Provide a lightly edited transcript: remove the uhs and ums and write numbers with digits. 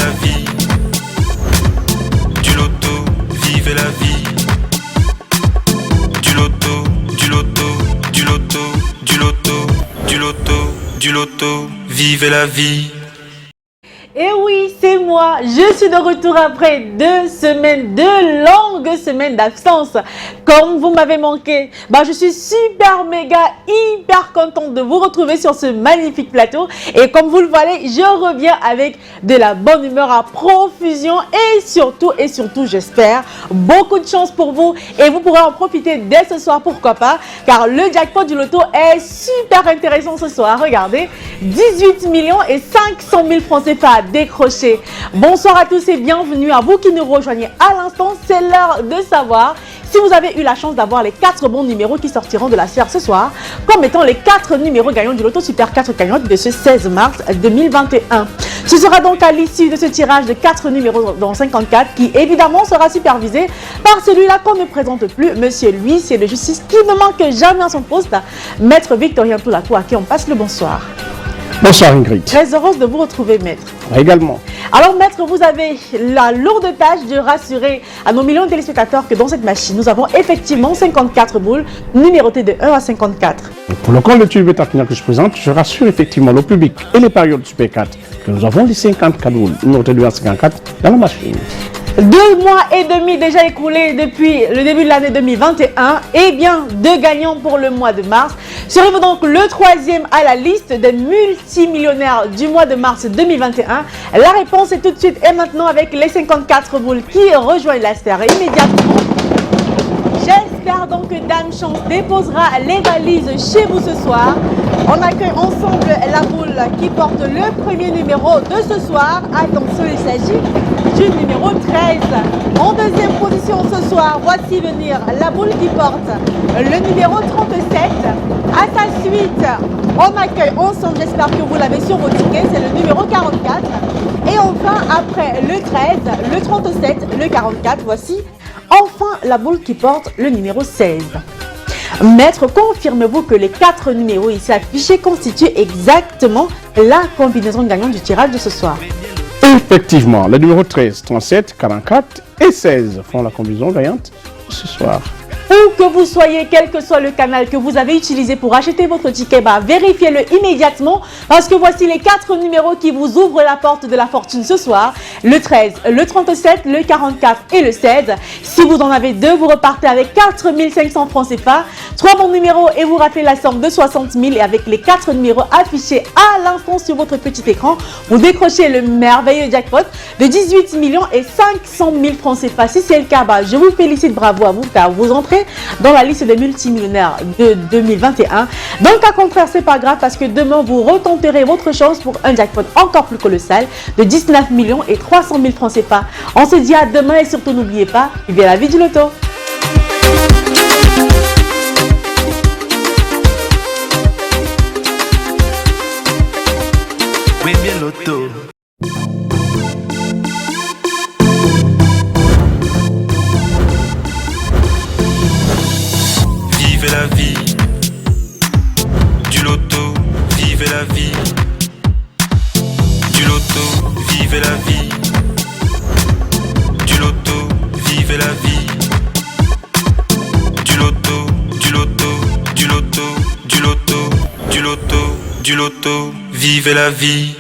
la vie. Du loto, vivez la vie. Du loto, du loto, du loto, du loto, du loto, du loto, vivez la vie. Et oui, c'est moi, je suis de retour après 2 semaines, 2 longues semaines d'absence. Comme vous m'avez manqué, je suis super méga hyper contente de vous retrouver sur ce magnifique plateau. Et comme vous le voyez, je reviens avec de la bonne humeur à profusion et surtout, j'espère, beaucoup de chance pour vous. Et vous pourrez en profiter dès ce soir, pourquoi pas, car le jackpot du loto est super intéressant ce soir. Regardez, 18 millions et 500 000 francs CFA décroché. Bonsoir à tous et bienvenue à vous qui nous rejoignez à l'instant. C'est l'heure de savoir si vous avez eu la chance d'avoir les 4 bons numéros qui sortiront de la sphère ce soir, comme étant les 4 numéros gagnants du loto Super 4 gagnantes de ce 16 mars 2021. Ce sera donc à l'issue de ce tirage de 4 numéros dans 54 qui évidemment sera supervisé par celui-là qu'on ne présente plus, monsieur l'huissier de justice qui ne manque jamais à son poste, maître Victorien Toulakou, à qui on passe le bonsoir. Bonsoir Ingrid. Très heureuse de vous retrouver, maître. Également. Alors, maître, vous avez la lourde tâche de rassurer à nos millions de téléspectateurs que dans cette machine, nous avons effectivement 54 boules numérotées de 1 à 54. Pour le compte de Tube Tartina que je présente, je rassure effectivement le public et les périodes Super 4 que nous avons les 54 boules numérotées de 1 à 54 dans la machine. 2 mois et demi déjà écoulés depuis le début de l'année 2021. Et bien, 2 gagnants pour le mois de mars. Serez-vous donc le 3e à la liste des multimillionnaires du mois de mars 2021? La réponse est tout de suite et maintenant avec les 54 boules qui rejoignent la sphère immédiatement. J'espère donc que Dame Chance déposera les valises chez vous ce soir. On accueille ensemble la boule qui porte le premier numéro de ce soir. Attention, il s'agit du numéro 13. En deuxième position ce soir, voici venir la boule qui porte le numéro 37. À sa suite, on accueille ensemble, j'espère que vous l'avez sur vos tickets, c'est le numéro 44. Et enfin, après le 13, le 37, le 44, voici enfin la boule qui porte le numéro 16. Maître, confirmez-vous que les 4 numéros ici affichés constituent exactement la combinaison gagnante du tirage de ce soir? Effectivement, les numéros 13, 37, 44 et 16 font la combinaison gagnante ce soir. Où que vous soyez, quel que soit le canal que vous avez utilisé pour acheter votre ticket, vérifiez-le immédiatement parce que voici les 4 numéros qui vous ouvrent la porte de la fortune ce soir. Le 13, le 37, le 44 et le 16. Si vous en avez 2, vous repartez avec 4 500 francs CFA. 3 bons numéros et vous rappelez la somme de 60 000 et avec les 4 numéros affichés à l'instant sur votre petit écran, vous décrochez le merveilleux jackpot de 18 millions et 500 000 francs CFA. Si c'est le cas, je vous félicite, bravo à vous car vous entrez dans la liste des multimillionnaires de 2021. Donc à contraire, c'est pas grave parce que demain vous retenterez votre chance pour un jackpot encore plus colossal de 19 millions et 300 000 francs CFA. On se dit à demain et surtout n'oubliez pas, vivez la vie du loto. Oui, bien loto. Vivez la vie. Du loto, vivez la vie. Du loto, vivez la vie. Du loto, vivez la vie. Du loto, du loto, du loto, du loto, du loto, du loto, vivez la vie.